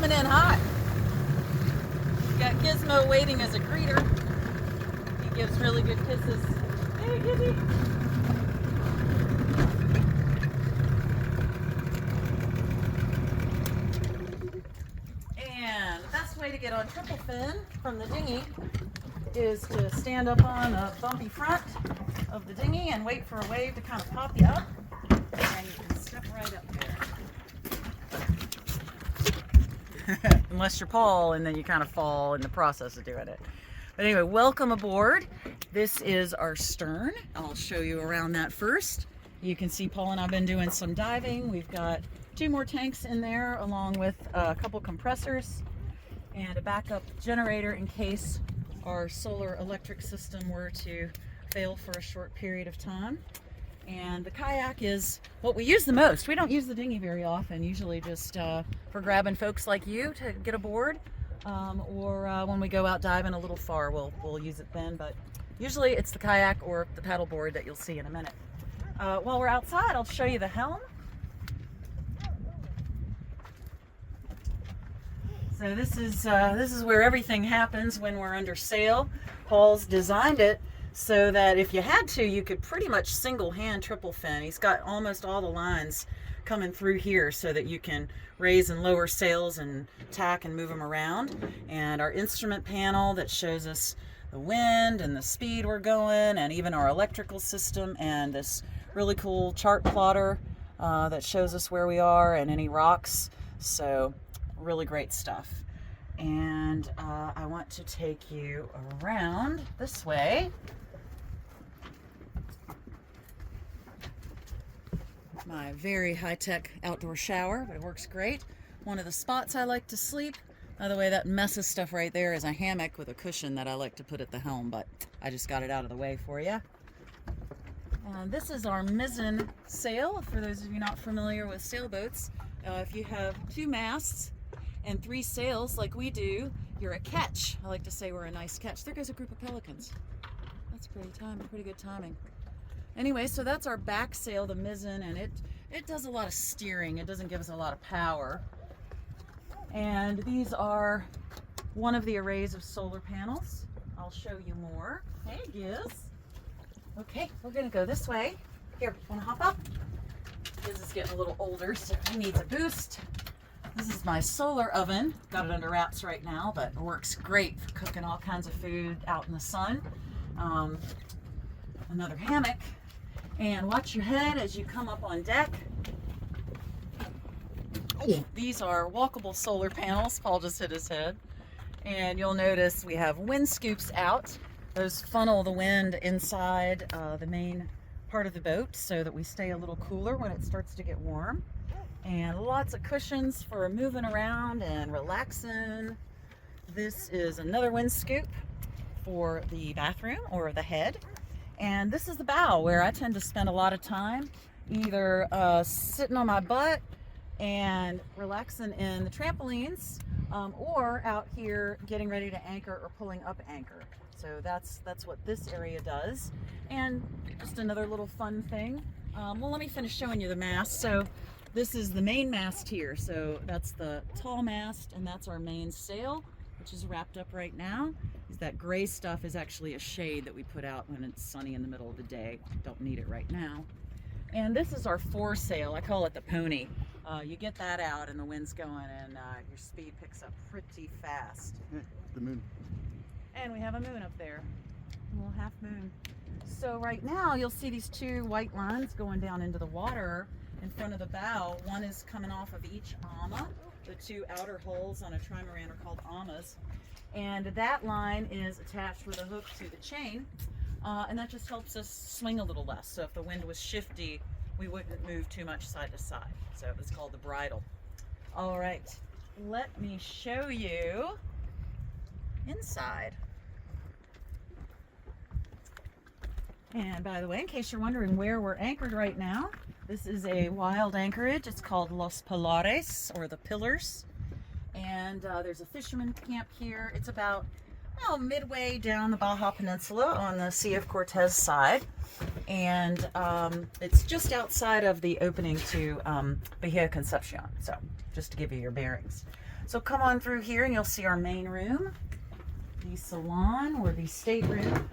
coming in hot. We've got Gizmo waiting as a greeter. He gives really good kisses. Hey, Gizzy. And the best way to get on Triplefin from the dinghy is to stand up on a bumpy front of the dinghy and wait for a wave to kind of pop you up, and you can step right up there. Unless you're Paul, and then you kind of fall in the process of doing it. But anyway, welcome aboard. This is our stern. I'll show you around that first. You can see Paul and I've been doing some diving. We've got 2 more tanks in there, along with a couple compressors and a backup generator in case our solar electric system were to fail for a short period of time. And the kayak is what we use the most. We don't use the dinghy very often, usually just for grabbing folks like you to get aboard, or when we go out diving a little far, we'll use it then. But usually it's the kayak or the paddleboard that you'll see in a minute. While we're outside, I'll show you the helm. So this is where everything happens when we're under sail. Paul's designed it so that if you had to, you could pretty much single-hand Triplefin. He's got almost all the lines coming through here so that you can raise and lower sails and tack and move them around. And our instrument panel that shows us the wind and the speed we're going, and even our electrical system, and this really cool chart plotter that shows us where we are and any rocks. So really great stuff. And I want to take you around this way. My very high-tech outdoor shower, but it works great. One of the spots I like to sleep. By the way, that mess of stuff right there is a hammock with a cushion that I like to put at the helm, but I just got it out of the way for you. This is our mizzen sail. For those of you not familiar with sailboats, if you have 2 masts and 3 sails like we do, you're a catch. I like to say we're a nice catch. There goes a group of pelicans. That's pretty good timing. Anyway, so that's our back sail, the mizzen, and it does a lot of steering. It doesn't give us a lot of power. And these are one of the arrays of solar panels. I'll show you more. Hey, Giz. Okay, we're gonna go this way. Here, wanna hop up? Giz is getting a little older, so he needs a boost. This is my solar oven. Got it under wraps right now, but it works great for cooking all kinds of food out in the sun. Another hammock. And watch your head as you come up on deck. Oh, these are walkable solar panels. Paul just hit his head. And you'll notice we have wind scoops out. Those funnel the wind inside the main part of the boat so that we stay a little cooler when it starts to get warm. And lots of cushions for moving around and relaxing. This is another wind scoop for the bathroom or the head. And this is the bow, where I tend to spend a lot of time either sitting on my butt and relaxing in the trampolines, or out here getting ready to anchor or pulling up anchor. So that's what this area does. And just another little fun thing. Well, let me finish showing you the mast. So this is the main mast here. So that's the tall mast, and that's our main sail, which is wrapped up right now. That gray stuff is actually a shade that we put out when it's sunny in the middle of the day. Don't need it right now. And this is our foresail. I call it the pony. You get that out and the wind's going, and your speed picks up pretty fast. The moon. And we have a moon up there, a little half moon. So right now you'll see these 2 white lines going down into the water in front of the bow. One is coming off of each ama. The 2 outer holes on a trimaran are called amas. And that line is attached with a hook to the chain, and that just helps us swing a little less. So if the wind was shifty, we wouldn't move too much side to side. So it's called the bridle. All right, let me show you inside. And by the way, in case you're wondering where we're anchored right now, this is a wild anchorage. It's called Los Pilares, or the Pillars. And there's a fisherman camp here. It's about midway down the Baja Peninsula on the Sea of Cortez side. And it's just outside of the opening to Bahia Concepcion. So just to give you your bearings. So come on through here and you'll see our main room, the salon or the stateroom.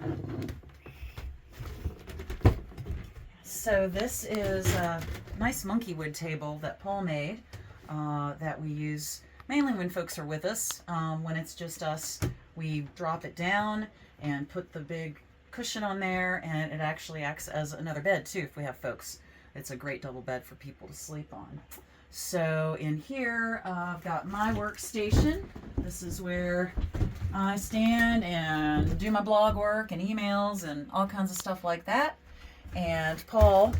So this is a nice monkey wood table that Paul made that we use mainly when folks are with us. When it's just us, we drop it down and put the big cushion on there, and it actually acts as another bed too if we have folks. It's a great double bed for people to sleep on. So in here, I've got my workstation. This is where I stand and do my blog work and emails and all kinds of stuff like that. And Paul,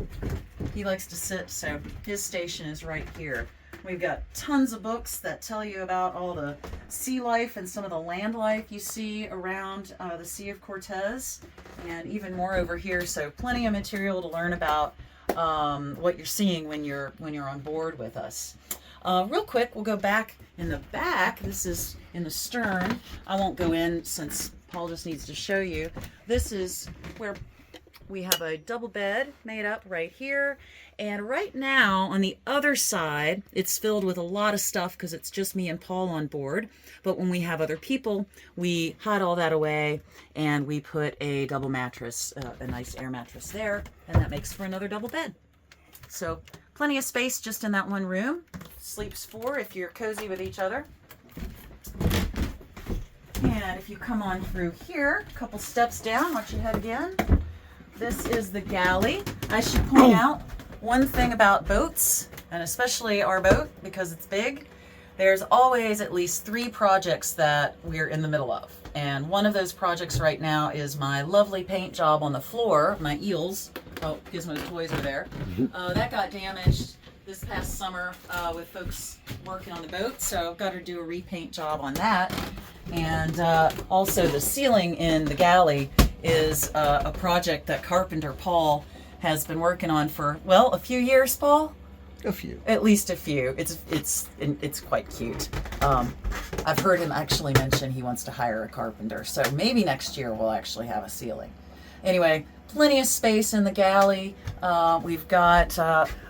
he likes to sit, so his station is right here. We've got tons of books that tell you about all the sea life and some of the land life you see around the Sea of Cortez, and even more over here. So plenty of material to learn about what you're seeing when you're on board with us. Real quick, we'll go back in the back. This is in the stern. I won't go in since Paul just needs to show you. This is where we have a double bed made up right here. And right now on the other side, it's filled with a lot of stuff because it's just me and Paul on board. But when we have other people, we hide all that away and we put a double mattress, a nice air mattress there, and that makes for another double bed. So plenty of space just in that one room. Sleeps 4 if you're cozy with each other. And if you come on through here, a couple steps down, watch your head again. This is the galley. I should point out one thing about boats, and especially our boat because it's big. There's always at least 3 projects that we're in the middle of. And one of those projects right now is my lovely paint job on the floor, my eels. Oh, Gizmo's toys are there. That got damaged this past summer with folks working on the boat, so I've got to do a repaint job on that. And also the ceiling in the galley is a project that Carpenter Paul has been working on for, well, a few years, Paul? A few. At least a few. It's quite cute. I've heard him actually mention he wants to hire a carpenter, so maybe next year we'll actually have a ceiling. Anyway, plenty of space in the galley. We've got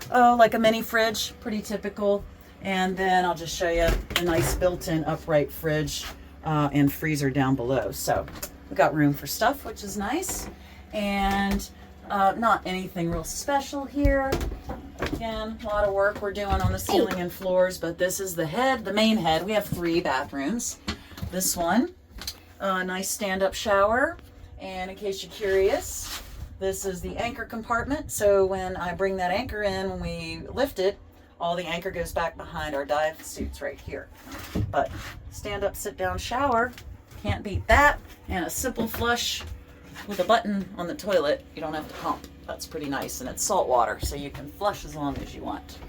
like a mini fridge, pretty typical. And then I'll just show you a nice built-in upright fridge and freezer down below. So we've got room for stuff, which is nice. And not anything real special here. Again, a lot of work we're doing on the ceiling and floors, but this is the head, the main head. We have 3 bathrooms. This one, a nice stand-up shower. And in case you're curious, this is the anchor compartment. So when I bring that anchor in, when we lift it, all the anchor goes back behind our dive suits right here. But stand-up, sit-down shower, can't beat that. And a simple flush with a button on the toilet. You don't have to pump. That's pretty nice, and it's salt water, so you can flush as long as you want.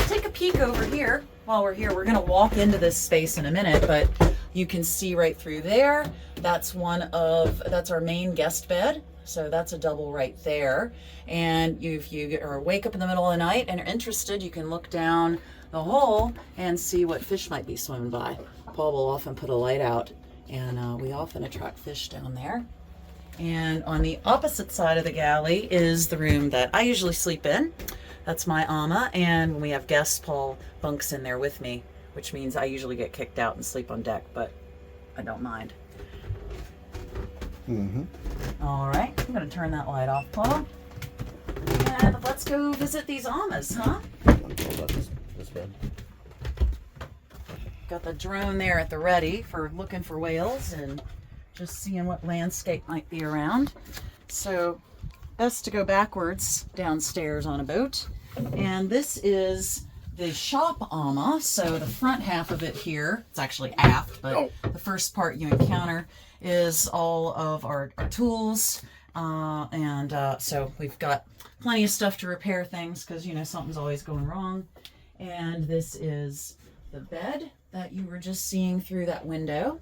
Take a peek over here. While we're here, we're going to walk into this space in a minute, but you can see right through there. That's our main guest bed. So that's a double right there. And if you wake up in the middle of the night and are interested, you can look down the hole and see what fish might be swimming by. Paul will often put a light out, and we often attract fish down there. And on the opposite side of the galley is the room that I usually sleep in. That's my ama, and when we have guests, Paul bunks in there with me, which means I usually get kicked out and sleep on deck, but I don't mind. All right, I'm going to turn that light off, Paul. And let's go visit these amas, huh? This bed. Got the drone there at the ready for looking for whales and just seeing what landscape might be around. So best to go backwards downstairs on a boat. And this is the shop ama. So the front half of it here, it's actually aft, but the first part you encounter is all of our tools. So we've got plenty of stuff to repair things because, you know, something's always going wrong. And this is the bed that you were just seeing through that window.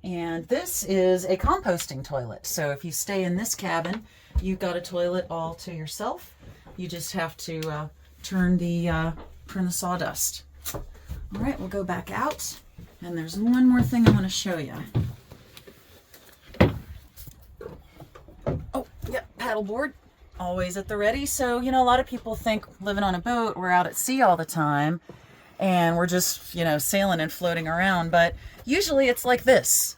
And this is a composting toilet. So if you stay in this cabin, you've got a toilet all to yourself. You just have to turn the sawdust. All right, we'll go back out. And there's one more thing I want to show you. Oh, yep, paddleboard. always at the ready. So, you know, a lot of people think living on a boat, we're out at sea all the time and we're just, you know, sailing and floating around. But usually it's like this.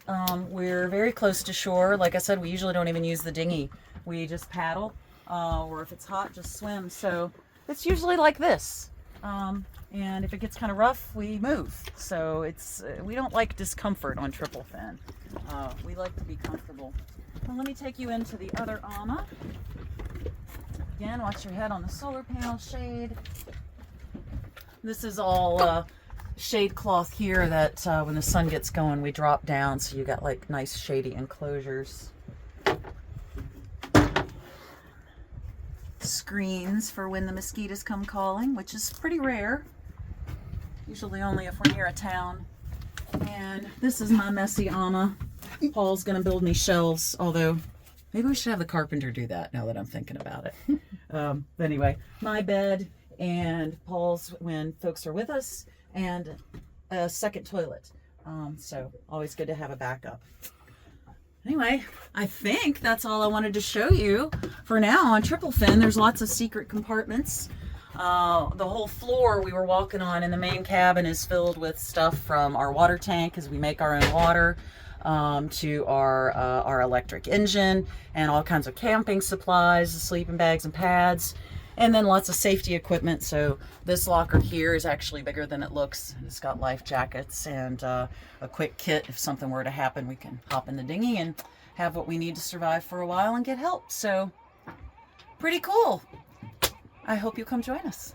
We're very close to shore. Like I said, we usually don't even use the dinghy. We just paddle, or if it's hot, just swim. So it's usually like this. And if it gets kind of rough, we move. So it's we don't like discomfort on Triplefin. We like to be comfortable. Well, let me take you into the other ama. Again, watch your head on the solar panel shade. This is all shade cloth here that when the sun gets going, we drop down, so you got like nice shady enclosures. Screens for when the mosquitoes come calling, which is pretty rare. Usually only if we're near a town. And this is my messy ama. Paul's gonna build me shelves, although maybe we should have the carpenter do that now that I'm thinking about it. But anyway, my bed and Paul's when folks are with us, and a second toilet. So always good to have a backup. Anyway, I think that's all I wanted to show you for now on Triplefin. There's lots of secret compartments. The whole floor we were walking on in the main cabin is filled with stuff from our water tank, because we make our own water, to our electric engine, and all kinds of camping supplies, sleeping bags and pads, and then lots of safety equipment. So this locker here is actually bigger than it looks. It's got life jackets and a quick kit. If something were to happen, we can hop in the dinghy and have what we need to survive for a while and get help. So pretty cool. I hope you'll come join us.